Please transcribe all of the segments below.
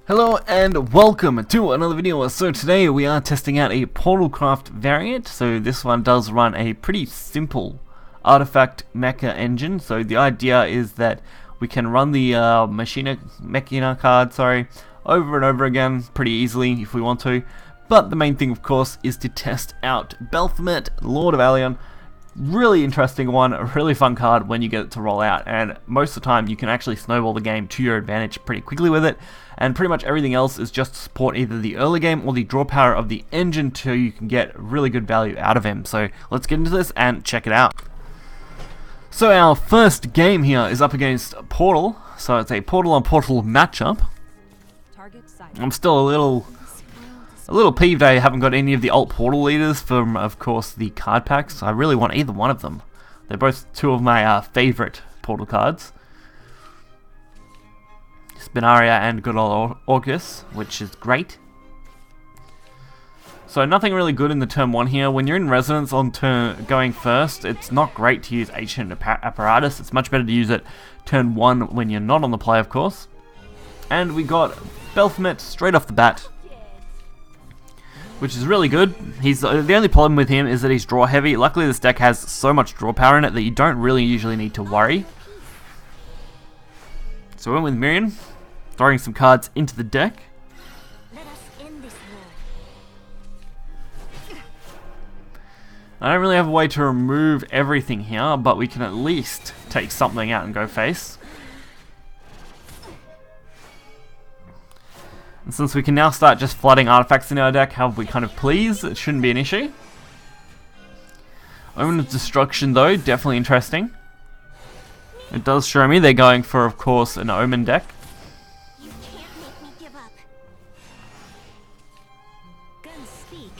Hello and welcome to another video. So today we are testing out a PortalCraft variant. So this one does run a pretty simple artifact mecha engine. So the idea is that we can run the Machina card, over and over again pretty easily if we want to. But the main thing, of course, is to test out Belphomet, Lord of Aiolon. Really interesting one, a really fun card when you get it to roll out, and most of the time you can actually snowball the game to your advantage pretty quickly with it, and pretty much everything else is just to support either the early game or the draw power of the engine so you can get really good value out of him. So let's get into this and check it out. So our first game here is up against Portal, so it's a Portal on Portal matchup. I'm still a little peeved I haven't got any of the alt Portal leaders from, of course, the card packs. I really want either one of them. They're both two of my favorite Portal cards. Spinaria and good old Orcus, which is great. So nothing really good in the turn 1 here. When you're in Resonance on turn going first, it's not great to use Ancient Apparatus. It's much better to use it turn 1 when you're not on the play, of course. And we got Belphomet straight off the bat, which is really good. The only problem with him is that he's draw heavy. Luckily this deck has so much draw power in it that you don't really usually need to worry. So we went with Miriam, throwing some cards into the deck. I don't really have a way to remove everything here, but we can at least take something out and go face. And since we can now start just flooding artifacts in our deck however we kind of please, it shouldn't be an issue. Omen of Destruction though, definitely interesting. It does show me they're going for, of course, an Omen deck. You can't make me give up. Guns speak.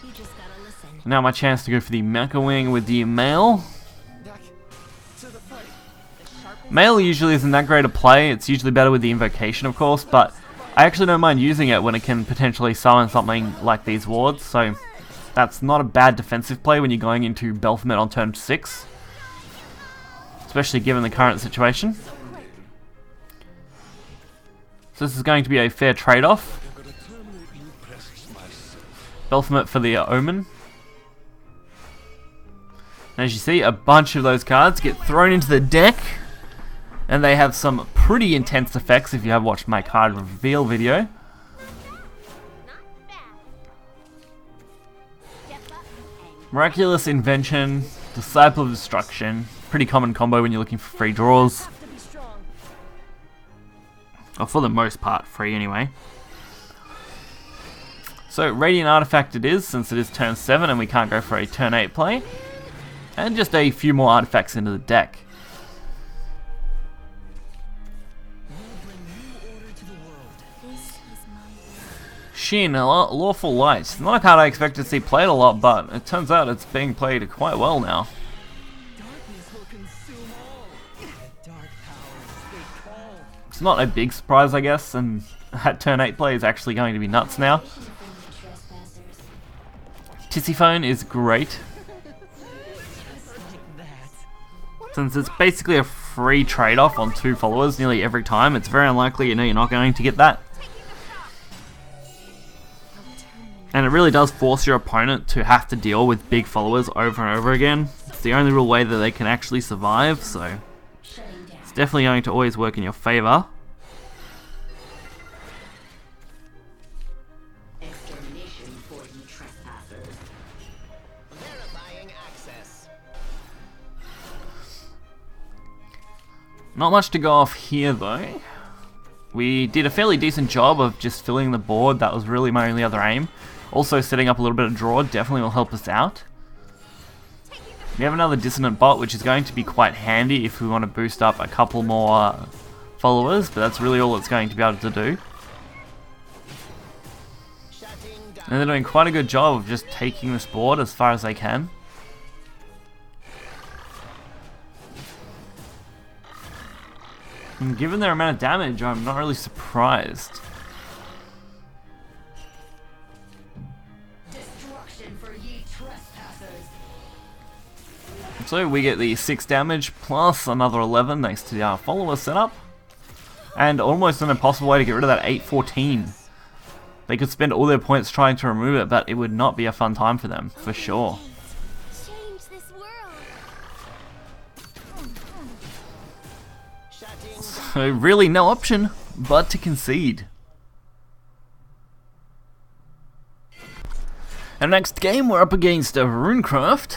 You just gotta listen. Now my chance to go for the Mecha Wing with the Mail. Mail usually isn't that great a play. It's usually better with the Invocation, of course, but I actually don't mind using it when it can potentially summon something like these wards, so that's not a bad defensive play when you're going into Belphomet on turn 6. Especially given the current situation. So this is going to be a fair trade-off. Belphomet for the Omen. And as you see, a bunch of those cards get thrown into the deck. And they have some pretty intense effects if you have watched my card reveal video. Miraculous Invention, Disciple of Destruction. Pretty common combo when you're looking for free draws. Or for the most part, free anyway. So Radiant Artifact it is, since it is turn 7 and we can't go for a turn 8 play. And just a few more artifacts into the deck. Shin, Lawful Light. Not a card I expected to see played a lot, but it turns out it's being played quite well now. It's not a big surprise, I guess, and that turn 8 play is actually going to be nuts now. Tisiphone is great. Since it's basically a free trade-off on 2 followers nearly every time, it's very unlikely you're not going to get that. And it really does force your opponent to have to deal with big followers over and over again. It's the only real way that they can actually survive, so it's definitely going to always work in your favor. Not much to go off here though. We did a fairly decent job of just filling the board. That was really my only other aim. Also setting up a little bit of draw definitely will help us out. We have another Dissonant Bot, which is going to be quite handy if we want to boost up a couple more followers, but that's really all it's going to be able to do. And they're doing quite a good job of just taking this board as far as they can. And given their amount of damage, I'm not really surprised. So we get the 6 damage plus another 11 thanks to our follower setup. and almost an impossible way to get rid of that 814. They could spend all their points trying to remove it, but it would not be a fun time for them, for sure. Change this world. So really no option but to concede. And next game we're up against Runecraft,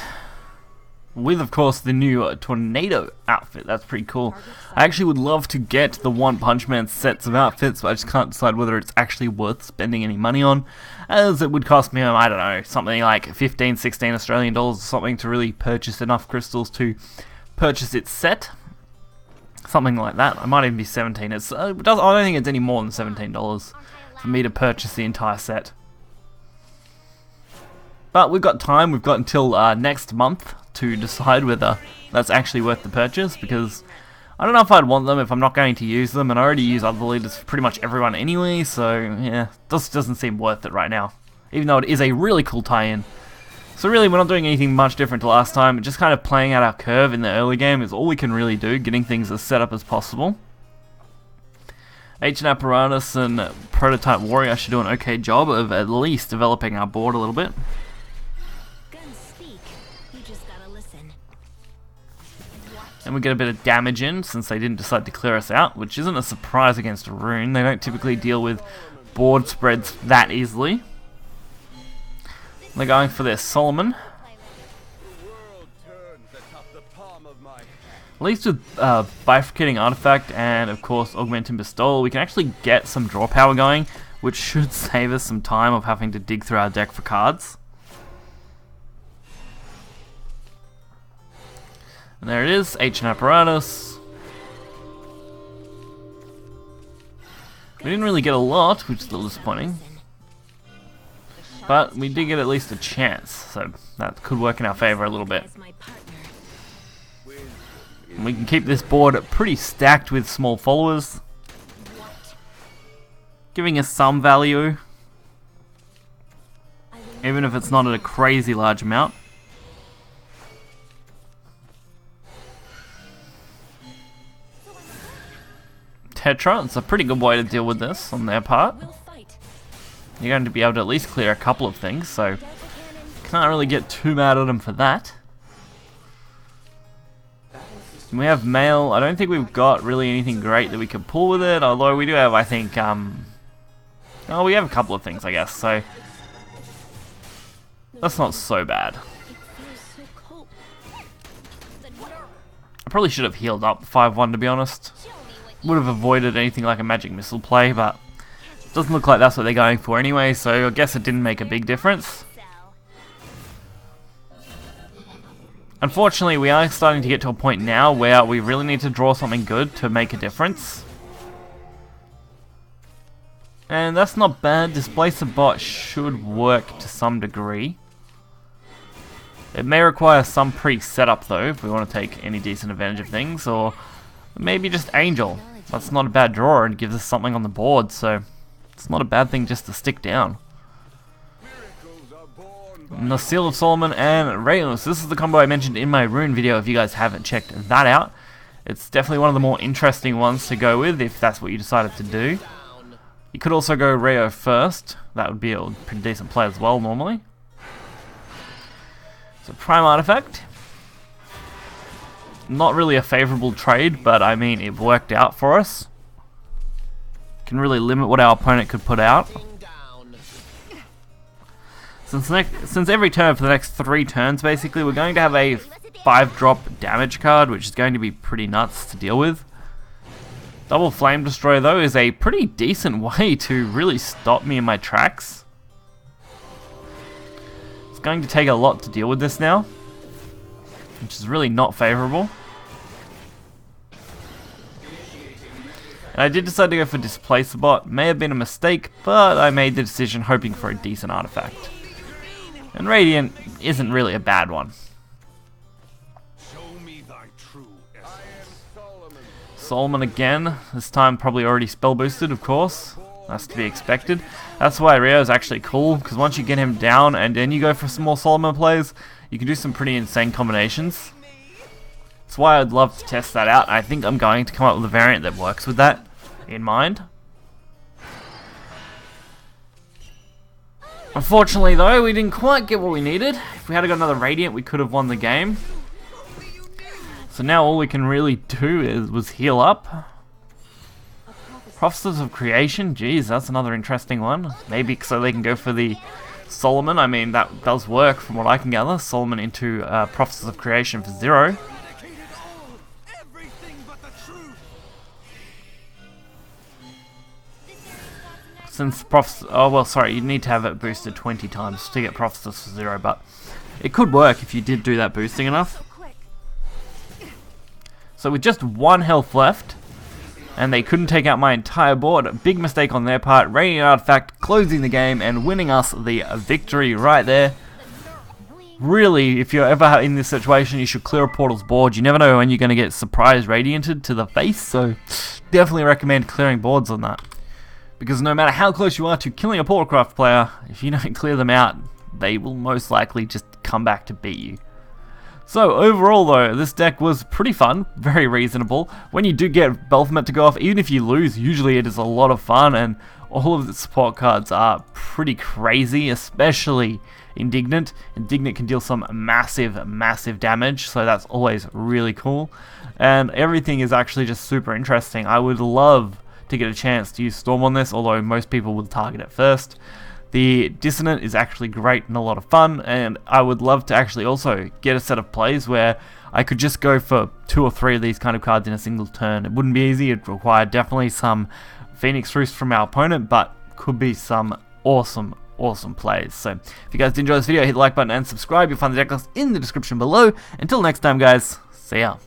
with of course the new Tornado outfit. That's pretty cool. I actually would love to get the One Punch Man sets of outfits, but I just can't decide whether it's actually worth spending any money on, as it would cost me, I don't know, something like 15, 16 Australian dollars or something to really purchase enough crystals to purchase its set. Something like that. I might even be 17. I don't think it's any more than $17 for me to purchase the entire set. But we've got time. We've got until next month to decide whether that's actually worth the purchase, because I don't know if I'd want them if I'm not going to use them, and I already use other leaders for pretty much everyone anyway, so yeah, this doesn't seem worth it right now, even though it is a really cool tie-in. So really, we're not doing anything much different to last time. Just kind of playing out our curve in the early game is all we can really do, getting things as set up as possible. Ancient Apparatus and Prototype Warrior should do an okay job of at least developing our board a little bit. Guns speak. You just gotta listen. And we get a bit of damage in since they didn't decide to clear us out, which isn't a surprise against Rune. They don't typically deal with board spreads that easily. They're going for their Solomon. At least with Bifurcating Artifact and of course Augmenting Bestowal, we can actually get some draw power going, which should save us some time of having to dig through our deck for cards. And there it is, Ancient Apparatus. We didn't really get a lot, which is a little disappointing. But we did get at least a chance, so that could work in our favor a little bit. And we can keep this board pretty stacked with small followers, giving us some value, even if it's not at a crazy large amount. Tetra, it's a pretty good way to deal with this on their part. You're going to be able to at least clear a couple of things, so can't really get too mad at them for that. And we have Mail. I don't think we've got really anything great that we can pull with it, although we do have, I think, oh, we have a couple of things, I guess, so that's not so bad. I probably should have healed up 5-1, to be honest. Would have avoided anything like a magic missile play, but doesn't look like that's what they're going for anyway, so I guess it didn't make a big difference. Unfortunately, we are starting to get to a point now where we really need to draw something good to make a difference. And that's not bad. Displace a bot should work to some degree. It may require some pre-setup though, if we want to take any decent advantage of things, or maybe just Angel. That's not a bad draw and gives us something on the board, so it's not a bad thing just to stick down. And the Seal of Solomon and Rayos. This is the combo I mentioned in my Rune video if you guys haven't checked that out. It's definitely one of the more interesting ones to go with if that's what you decided to do. You could also go Rayo first. That would be a pretty decent play as well normally. So Prime Artifact. Not really a favourable trade, but I mean it worked out for us. Can really limit what our opponent could put out. Since every turn for the next 3 turns basically, we're going to have a 5-drop damage card, which is going to be pretty nuts to deal with. Double Flame Destroyer though is a pretty decent way to really stop me in my tracks. It's going to take a lot to deal with this now, which is really not favourable. And I did decide to go for Displace the Bot. May have been a mistake, but I made the decision hoping for a decent artifact. And Radiant isn't really a bad one. Solomon again, this time probably already spell boosted, of course. That's to be expected. That's why Rio is actually cool, because once you get him down and then you go for some more Solomon plays, you can do some pretty insane combinations. That's why I'd love to test that out. I think I'm going to come up with a variant that works with that. in mind. Unfortunately though, we didn't quite get what we needed. If we had got another Radiant, we could have won the game. So now all we can really do was heal up. Prophetess of Creation, geez, that's another interesting one. Maybe so they can go for the Solomon. I mean, that does work from what I can gather. Solomon into Prophetess of Creation for 0. Since oh well, sorry, you need to have it boosted 20 times to get Prophetess for 0, but it could work if you did do that boosting enough. So with just 1 health left, and they couldn't take out my entire board, a big mistake on their part, Radiant Artifact closing the game and winning us the victory right there. Really, if you're ever in this situation, you should clear a Portal's board. You never know when you're going to get surprise radianted to the face, so definitely recommend clearing boards on that. Because no matter how close you are to killing a PortalCraft player, if you don't clear them out, they will most likely just come back to beat you. So overall though, this deck was pretty fun, very reasonable. When you do get Belphomet to go off, even if you lose, usually it is a lot of fun, and all of the support cards are pretty crazy, especially Indignant. Indignant can deal some massive damage, so that's always really cool. And everything is actually just super interesting. I would love to get a chance to use Storm on this, although most people will target it first. The Dissonant is actually great and a lot of fun, and I would love to actually also get a set of plays where I could just go for 2 or 3 of these kind of cards in a single turn. It wouldn't be easy, it'd require definitely some Phoenix Roost from our opponent, but could be some awesome plays. So if you guys did enjoy this video, hit the like button and subscribe. You'll find the deck list in the description below. Until next time guys, see ya.